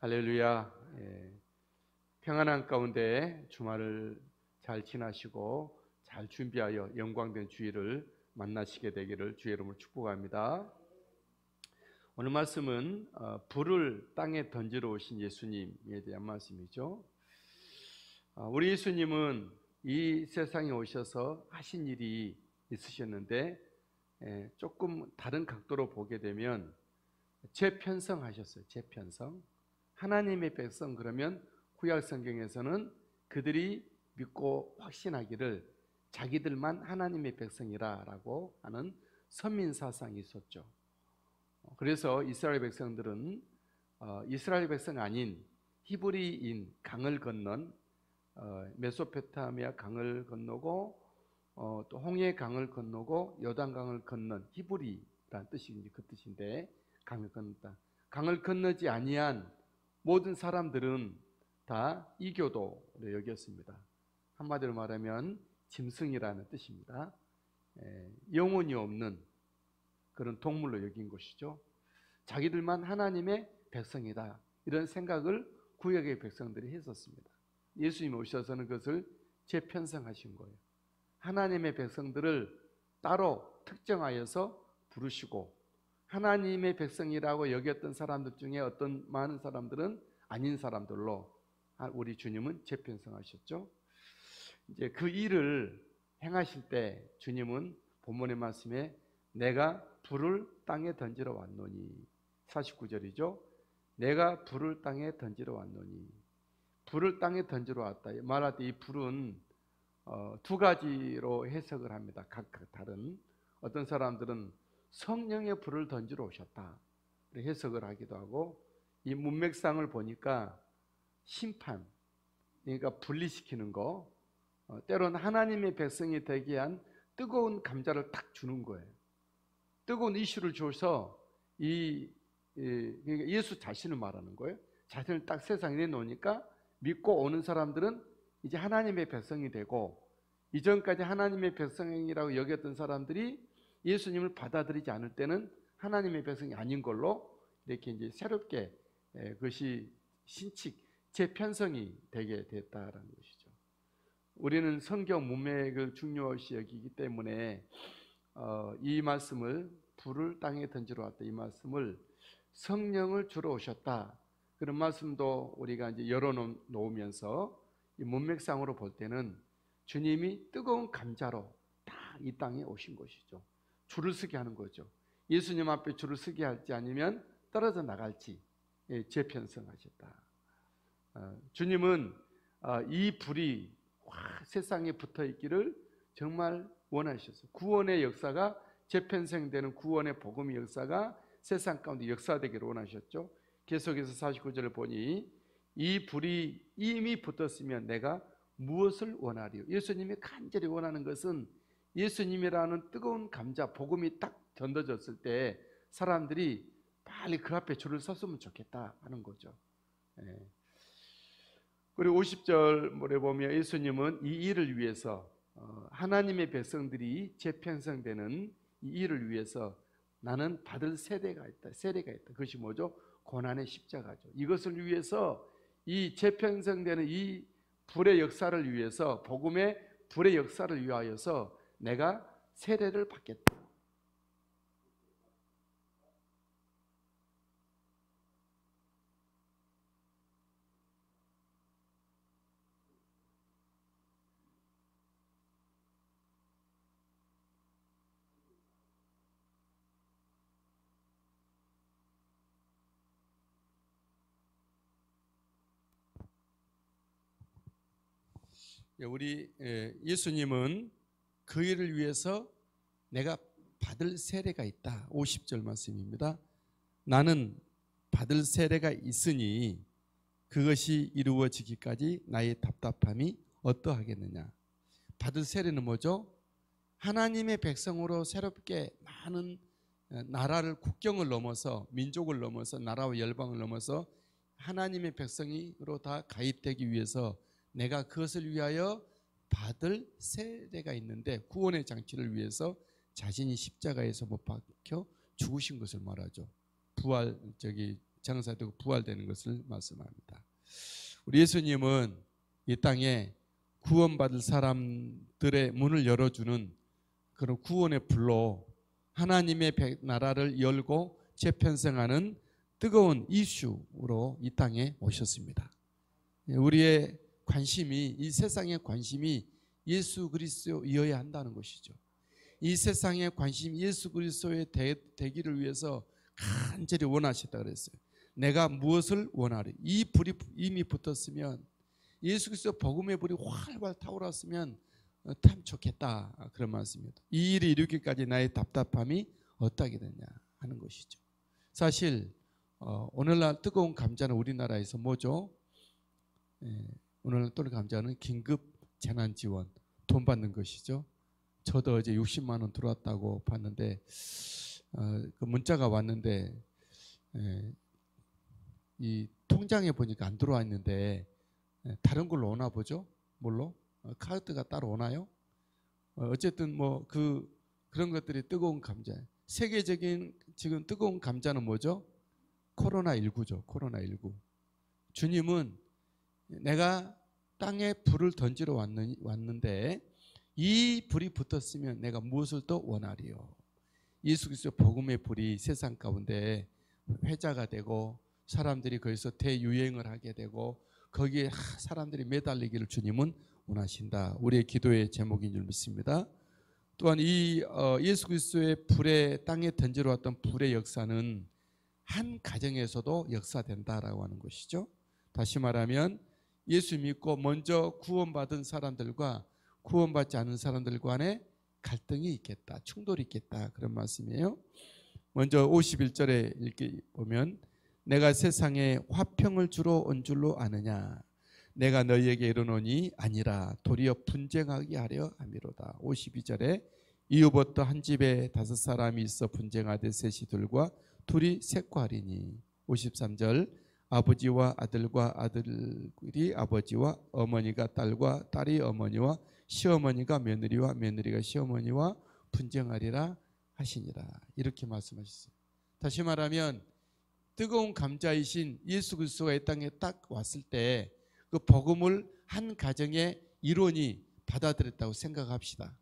할렐루야. 평안한 가운데 주말을 잘 지나시고 잘 준비하여 영광된 주일을 만나시게 되기를 주의 이름으로 축복합니다. 오늘 말씀은 불을 땅에 던지러 오신 예수님에 대한 말씀이죠. 우리 예수님은 이 세상에 오셔서 하신 일이 있으셨는데 조금 다른 각도로 보게 되면 재편성하셨어요. 재편성. 하나님의 백성, 그러면 구약 성경에서는 그들이 믿고 확신하기를 자기들만 하나님의 백성이라고 하는 선민 사상이 있었죠. 그래서 이스라엘 백성들은 이스라엘 백성 아닌 히브리인 강을 건넌 메소포타미아 강을 건너고 또 홍해 강을 건너고 요단강을 건넌 히브리라는 뜻이 그 뜻인데, 강을 건넜다. 강을 건너지 아니한 모든 사람들은 다 이교도로 여겼습니다. 한마디로 말하면 짐승이라는 뜻입니다. 영혼이 없는 그런 동물로 여긴 것이죠. 자기들만 하나님의 백성이다, 이런 생각을 구약의 백성들이 했었습니다. 예수님이 오셔서는 그것을 재편성하신 거예요. 하나님의 백성들을 따로 특정하여서 부르시고, 하나님의 백성이라고 여겼던 사람들 중에 어떤 많은 사람들은 아닌 사람들로 우리 주님은 재편성하셨죠. 이제 그 일을 행하실 때 주님은 본문의 말씀에 내가 불을 땅에 던지러 왔노니, 49절이죠. 내가 불을 땅에 던지러 왔노니, 불을 땅에 던지러 왔다 말할 때 이 불은 두 가지로 해석을 합니다. 각각 다른. 어떤 사람들은 성령의 불을 던지러 오셨다 해석을 하기도 하고, 이 문맥상을 보니까 심판, 그러니까 분리시키는 거, 때로는 하나님의 백성이 되기 위한 뜨거운 감자를 딱 주는 거예요. 뜨거운 이슈를 줘서 그러니까 예수 자신을 말하는 거예요. 자신을 딱 세상에 내놓으니까 믿고 오는 사람들은 이제 하나님의 백성이 되고, 이전까지 하나님의 백성이라고 여겼던 사람들이 예수님을 받아들이지 않을 때는 하나님의 백성이 아닌 걸로 이렇게 이제 새롭게 그것이 신칙 재편성이 되게 됐다라는 것이죠. 우리는 성경 문맥을 중요시 여기기 때문에 이 말씀을 불을 땅에 던지러 왔다, 이 말씀을 성령을 주러 오셨다, 그런 말씀도 우리가 이제 열어놓으면서 이 문맥상으로 볼 때는 주님이 뜨거운 감자로 딱 이 땅에 오신 것이죠. 줄을 서게 하는 거죠. 예수님 앞에 줄을 서게 할지 아니면 떨어져 나갈지 재편성하셨다. 주님은 이 불이 세상에 붙어 있기를 정말 원하셨어요. 구원의 역사가, 재편성되는 구원의 복음의 역사가 세상 가운데 역사되기를 원하셨죠. 계속해서 49절을 보니 이 불이 이미 붙었으면 내가 무엇을 원하리요. 예수님이 간절히 원하는 것은 예수님이라는 뜨거운 감자, 복음이 딱 던져졌을 때 사람들이 빨리 그 앞에 줄을 섰으면 좋겠다 하는 거죠. 그리고 50절에 보면 예수님은 이 일을 위해서, 하나님의 백성들이 재편성되는 이 일을 위해서 나는 받을 세례가 있다. 그것이 뭐죠? 고난의 십자가죠. 이것을 위해서, 이 재편성되는 이 불의 역사를 위해서, 복음의 불의 역사를 위하여서 내가 세례를 받겠다. 우리 예수님은 그 일을 위해서 내가 받을 세례가 있다. 50절 말씀입니다. 나는 받을 세례가 있으니 그것이 이루어지기까지 나의 답답함이 어떠하겠느냐. 받을 세례는 뭐죠? 하나님의 백성으로 새롭게 많은 나라를, 국경을 넘어서, 민족을 넘어서, 나라와 열방을 넘어서 하나님의 백성으로 다 가입되기 위해서 내가 그것을 위하여 받을 세례가 있는데, 구원의 장치를 위해서 자신이 십자가에서 못 박혀 죽으신 것을 말하죠. 장사되고 부활되는 것을 말씀합니다. 우리 예수님은 이 땅에 구원받을 사람들의 문을 열어주는 그런 구원의 불로 하나님의 나라를 열고 재편성하는 뜨거운 이슈로 이 땅에 오셨습니다. 우리의 관심이, 이 세상의 관심이 예수 그리스도여야 한다는 것이죠. 이 세상의 관심이 예수 그리스도의 되기를 위해서 간절히 원하셨다 그랬어요. 내가 무엇을 원하리? 이 불이 이미 붙었으면, 예수 그리스도 복음의 불이 활활 타올랐으면 참 좋겠다, 그런 말씀입니다. 이 일을 이루기까지 나의 답답함이 어떻게 되냐 하는 것이죠. 사실 오늘날 뜨거운 감자는 우리나라에서 뭐죠? 오늘날 뜨거운 감자는 긴급 재난지원, 돈 받는 것이죠. 저도 어제 60만 원 들어왔다고 봤는데 그 문자가 왔는데 이 통장에 보니까 안 들어와 있는데 다른 걸로 오나 보죠? 뭘로? 카드가 따로 오나요? 어쨌든 뭐 그런 것들이 뜨거운 감자. 세계적인 지금 뜨거운 감자는 뭐죠? 코로나19죠. 코로나19. 주님은 내가 땅에 불을 던지러 왔는데 이 불이 붙었으면 내가 무엇을 더 원하리요? 예수 그리스도 복음의 불이 세상 가운데 회자가 되고 사람들이 거기서 대유행을 하게 되고 거기에 사람들이 매달리기를 주님은 원하신다. 우리의 기도의 제목인 줄 믿습니다. 또한 이 예수 그리스도의 불에 땅에 던지러 왔던 불의 역사는 한 가정에서도 역사된다라고 하는 것이죠. 다시 말하면 예수 믿고 먼저 구원받은 사람들과 구원받지 않은 사람들 간에 갈등이 있겠다, 충돌이 있겠다, 그런 말씀이에요. 먼저 51절에 이렇게 보면 내가 세상에 화평을 주러 온 줄로 아느냐? 내가 너희에게 이르노니 아니라 도리어 분쟁하게 하려 함이로다. 52절에 이후부터 한 집에 5사람이 있어 분쟁하되 셋이 둘과 둘이 셋과 하리니. 53절 아버지와 아들과 아들이 아버지와 어머니가 딸과 딸이 어머니와 시어머니가 며느리와 며느리가 시어머니와 분쟁하리라 하시니라. 이렇게 말씀하셨어요. 다시 말하면 뜨거운 감자이신 예수 그리스도가 이 땅에 딱 왔을 때 그 복음을 한 가정의 일원이 받아들였다고 생각합시다.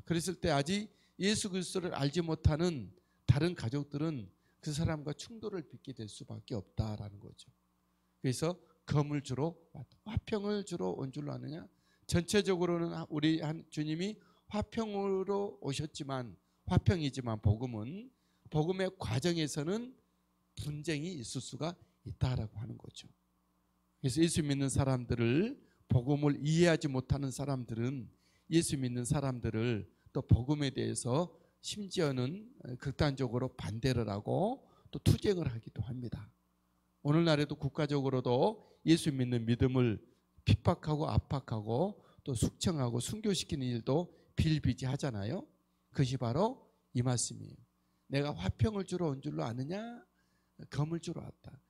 그랬을 때 아직 예수 그리스도를 알지 못하는 다른 가족들은 그 사람과 충돌을 빚게 될 수밖에 없다라는 거죠. 그래서 검을 주러 왔다. 화평을 주러 온 줄로 아느냐? 전체적으로는 우리 주님이 화평으로 오셨지만, 화평이지만 복음의 과정에서는 분쟁이 있을 수가 있다라고 하는 거죠. 그래서 예수 믿는 사람들을, 복음을 이해하지 못하는 사람들은 예수 믿는 사람들을 또 복음에 대해서 심지어는 극단적으로 반대를 하고 또 투쟁을 하기도 합니다. 오늘날에도 국가적으로도 예수 믿는 믿음을 핍박하고 압박하고 또 숙청하고 순교시키는 일도 비일비재하잖아요. 그것이 바로 이 말씀이에요. 내가 화평을 주러 온 줄로 아느냐? 검을 주러 왔다.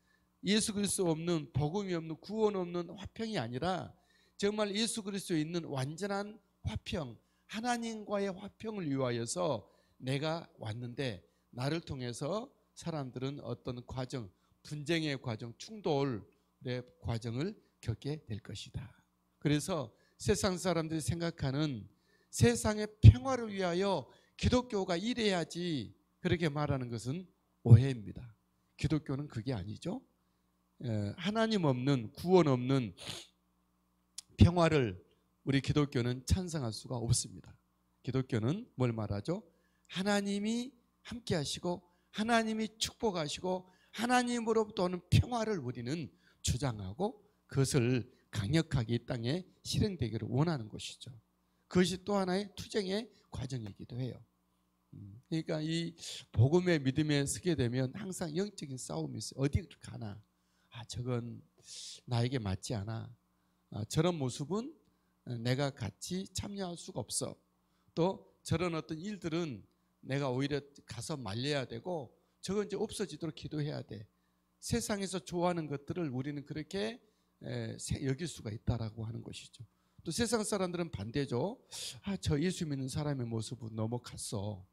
예수 그리스도 없는, 복음이 없는, 구원 없는 화평이 아니라 정말 예수 그리스도에 있는 완전한 화평, 하나님과의 화평을 위하여서 내가 왔는데 나를 통해서 사람들은 어떤 과정, 분쟁의 과정, 충돌의 과정을 겪게 될 것이다. 그래서 세상 사람들이 생각하는 세상의 평화를 위하여 기독교가 일해야지, 그렇게 말하는 것은 오해입니다. 기독교는 그게 아니죠. 하나님 없는, 구원 없는 평화를 우리 기독교는 찬성할 수가 없습니다. 기독교는 뭘 말하죠? 하나님이 함께 하시고 하나님이 축복하시고 하나님으로부터 오는 평화를 우리는 주장하고 그것을 강력하게 이 땅에 실행되기를 원하는 것이죠. 그것이 또 하나의 투쟁의 과정이기도 해요. 그러니까 이 복음의 믿음에 서게 되면 항상 영적인 싸움이 있어요. 어디 가나, 저건 나에게 맞지 않아, 저런 모습은 내가 같이 참여할 수가 없어, 또 저런 어떤 일들은 내가 오히려 가서 말려야 되고 저건 이제 없어지도록 기도해야 돼. 세상에서 좋아하는 것들을 우리는 그렇게 여길 수가 있다라고 하는 것이죠. 또 세상 사람들은 반대죠. 저 예수 믿는 사람의 모습은 너무 갔어,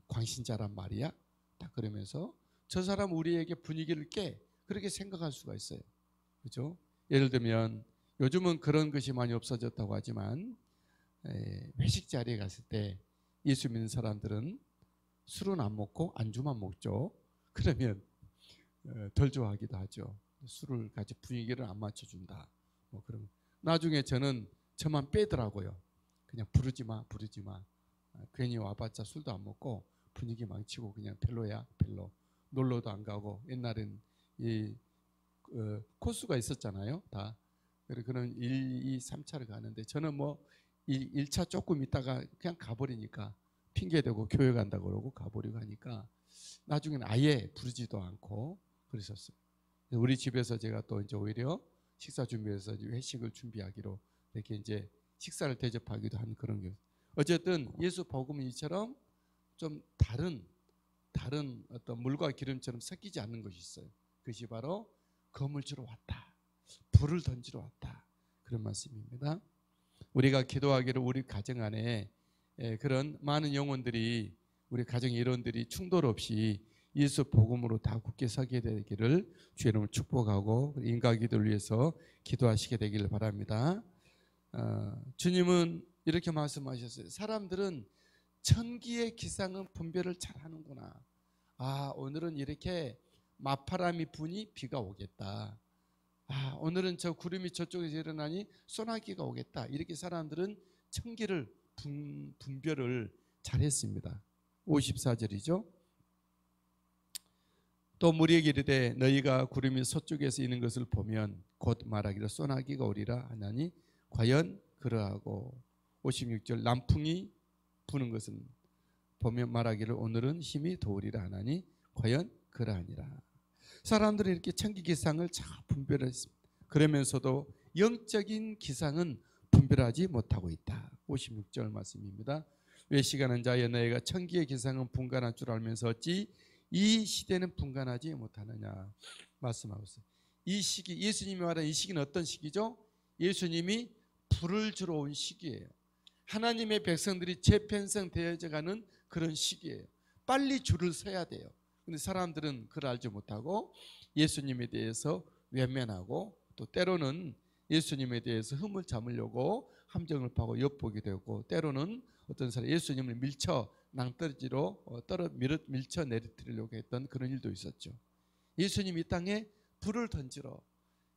광신자란 말이야, 딱 그러면서 저 사람 우리에게 분위기를 깨, 그렇게 생각할 수가 있어요. 그렇죠? 예를 들면 요즘은 그런 것이 많이 없어졌다고 하지만 회식 자리에 갔을 때 예수 믿는 사람들은 술은 안 먹고 안주만 먹죠. 그러면 덜 좋아하기도 하죠. 술을 같이 분위기를 안 맞춰준다. 뭐 그런. 나중에 저만 빼더라고요. 그냥 부르지 마. 괜히 와봤자 술도 안 먹고 분위기 망치고 그냥 별로야, 별로. 놀러도 안 가고. 옛날엔 이 코스가 있었잖아요. 다. 그런 1, 2, 3차를 가는데 저는 뭐 1차 조금 있다가 그냥 가버리니까 핑계대고 교회 간다고 그러고 가버리고 하니까 나중에는 아예 부르지도 않고 그러셨어요. 우리 집에서 제가 또 이제 오히려 식사 준비해서 회식을 준비하기로 이렇게 이제 식사를 대접하기도 한 그런 게. 어쨌든 예수 복음은 이처럼 좀 다른 어떤 물과 기름처럼 섞이지 않는 것이 있어요. 그것이 바로 검을 주러 왔다. 불을 던지러 왔다. 그런 말씀입니다. 우리가 기도하기를 우리 가정 안에 그런 많은 영혼들이 우리 가정 일원들이 충돌 없이 예수 복음으로 다 굳게 서게 되기를 주의 이름으로 축복하고 인가기도를 위해서 기도하시게 되기를 바랍니다. 주님은 이렇게 말씀하셨어요. 사람들은 천기의 기상은 분별을 잘하는구나. 오늘은 이렇게 맞바람이 부니 비가 오겠다. 오늘은 저 구름이 저쪽에서 일어나니 소나기가 오겠다. 이렇게 사람들은 천기를 분별을 잘했습니다. 54절이죠. 또 무리에게 이르되 너희가 구름이 서쪽에서 있는 것을 보면 곧 말하기를 소나기가 오리라 하나니 과연 그러하고. 56절 남풍이 부는 것은 보면 말하기를 오늘은 힘이 더우리라 하나니 과연 그러하니라. 사람들은 이렇게 천기 기상을 잘 분별했습니다. 그러면서도 영적인 기상은 분별하지 못하고 있다. 56절 말씀입니다. 외식하는 자여 너희가 천기의 기상은 분간할 줄 알면서 어찌 이 시대는 분간하지 못하느냐 말씀하고 있어요. 이 시기, 예수님이 말한 이 시기는 어떤 시기죠? 예수님이 불을 주러 온 시기예요. 하나님의 백성들이 재편성되어져 가는 그런 시기예요. 빨리 줄을 서야 돼요. 근데 사람들은 그걸 알지 못하고 예수님에 대해서 외면하고 또 때로는 예수님에 대해서 흠을 잡으려고 함정을 파고 엿보게 되고 때로는 어떤 사람 예수님을 밀쳐 낭떠러지로 밀쳐 내리뜨리려고 했던 그런 일도 있었죠. 예수님이 이 땅에 불을 던지러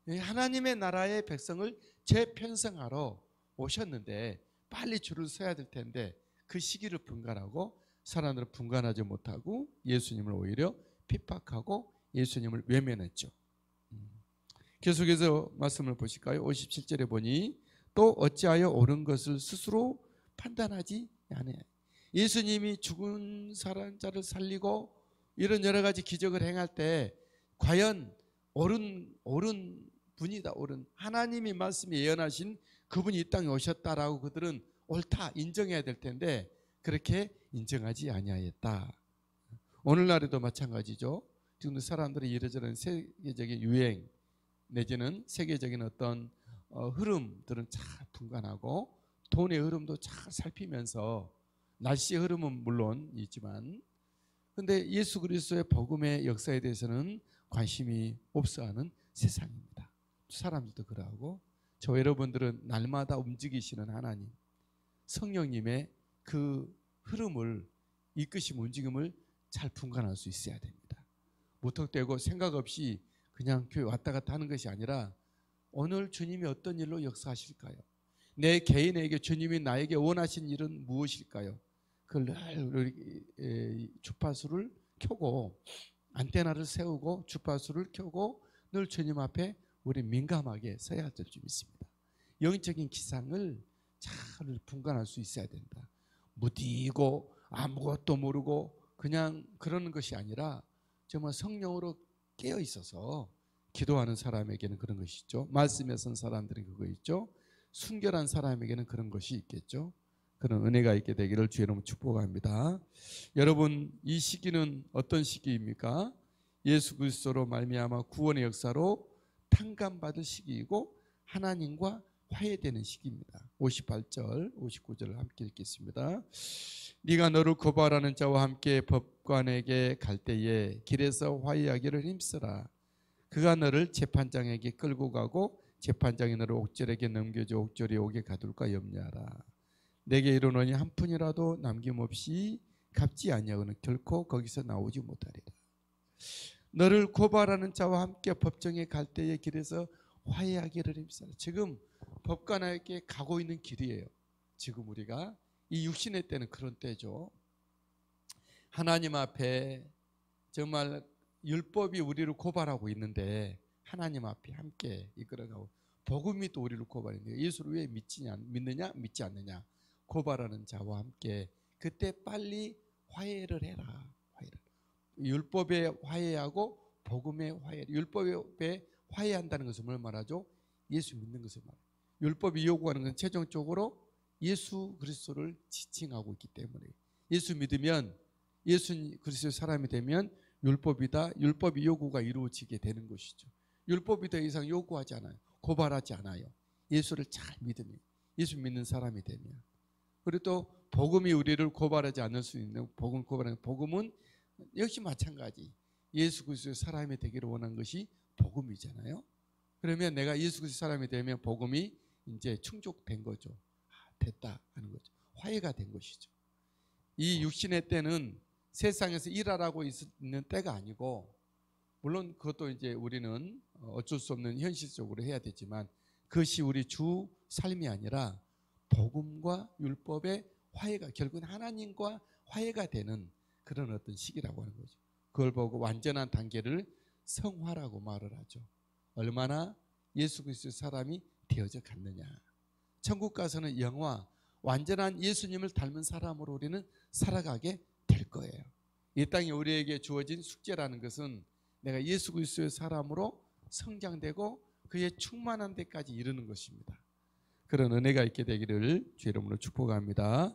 하나님의 나라의 백성을 재편성하러 오셨는데 빨리 줄을 서야 될 텐데 그 시기를 분간하고 사람들은 분간하지 못하고 예수님을 오히려 핍박하고 예수님을 외면했죠. 계속해서 말씀을 보실까요? 57절에 보니 또 어찌하여 옳은 것을 스스로 판단하지 않아요. 예수님이 죽은 자를 살리고 이런 여러 가지 기적을 행할 때 과연 옳은 분이다. 옳은 하나님이 말씀이 예언하신 그분이 이 땅에 오셨다라고 그들은 옳다 인정해야 될 텐데 그렇게 인정하지 아니하였다. 오늘날에도 마찬가지죠. 지금 사람들이 이러저런 세계적인 유행 내지는 세계적인 어떤 흐름들은 잘 분간하고 돈의 흐름도 잘 살피면서 날씨의 흐름은 물론 있지만 근데 예수 그리스도의 복음의 역사에 대해서는 관심이 없어하는 세상입니다. 사람들도 그러하고 저 여러분들은 날마다 움직이시는 하나님 성령님의 그 흐름을 이끄심 움직임을 잘 분간할 수 있어야 됩니다. 무턱대고 생각 없이 그냥 교회 왔다 갔다 하는 것이 아니라 오늘 주님이 어떤 일로 역사하실까요? 내 개인에게 주님이 나에게 원하신 일은 무엇일까요? 그걸 늘 주파수를 켜고 안테나를 세우고 주파수를 켜고 늘 주님 앞에 우리 민감하게 서야 될 줄 믿습니다. 영적인 기상을 잘 분간할 수 있어야 된다. 무디고 아무것도 모르고 그냥 그러는 것이 아니라 정말 성령으로 깨어 있어서 기도하는 사람에게는 그런 것이 있죠. 말씀에 선 사람들은 그거 있죠. 순결한 사람에게는 그런 것이 있겠죠. 그런 은혜가 있게 되기를 주의 이름으로 축복합니다. 여러분 이 시기는 어떤 시기입니까? 예수 그리스도로 말미암아 구원의 역사로 탕감받을 시기이고 하나님과 화해되는 시기입니다. 58절 59절을 함께 읽겠습니다. 네가 너를 고발하는 자와 함께 법관에게 갈 때에 길에서 화해하기를 힘쓰라. 그가 너를 재판장에게 끌고 가고 재판장이 너를 옥졸에게 넘겨줘 옥졸이 옥에 가둘까 염려하라. 내게 이르노니 한 푼이라도 남김없이 갚지 아니하고는 결코 거기서 나오지 못하리라. 너를 고발하는 자와 함께 법정에 갈 때의 길에서 화해하기를 힘쓰라. 지금 법관에게 가고 있는 길이에요. 지금 우리가 이 육신의 때는 그런 때죠. 하나님 앞에 정말 율법이 우리를 고발하고 있는데 하나님 앞에 함께 이끌어가고 복음이 또 우리를 고발했는데 예수를 왜 믿느냐 믿지 않느냐 고발하는 자와 함께 그때 빨리 화해를 해라. 율법에 화해하고 복음에 화해. 율법에 화해한다는 것은 뭘 말하죠? 예수 믿는 것을 말해요. 율법이 요구하는 것은 최종적으로 예수 그리스도를 지칭하고 있기 때문에 예수 믿으면 예수 그리스도의 사람이 되면 율법이다. 율법의 요구가 이루어지게 되는 것이죠. 율법이 더 이상 요구하지 않아요. 고발하지 않아요. 예수를 잘 믿으면 예수 믿는 사람이 되면. 그리고 또 복음이 우리를 고발하지 않을 수 있는 복음 고발하는 복음은 역시 마찬가지. 예수 그리스도의 사람이 되기를 원한 것이 복음이잖아요. 그러면 내가 예수 그리스도의 사람이 되면 복음이 이제 충족된 거죠. 됐다 하는 거죠. 화해가 된 것이죠. 이 육신의 때는 세상에서 일하라고 있는 때가 아니고 물론 그것도 이제 우리는 어쩔 수 없는 현실적으로 해야 되지만 그것이 우리 주 삶이 아니라 복음과 율법의 화해가 결국은 하나님과 화해가 되는 그런 어떤 시기라고 하는 거죠. 그걸 보고 완전한 단계를 성화라고 말을 하죠. 얼마나 예수 그리스도의 사람이 되어져 갔느냐. 천국 가서는 영화 완전한 예수님을 닮은 사람으로 우리는 살아가게 될 거예요. 이 땅에 우리에게 주어진 숙제라는 것은 내가 예수 그리스도의 사람으로 성장되고 그의 충만한 데까지 이르는 것입니다. 그런 은혜가 있게 되기를 주의 이름으로 축복합니다.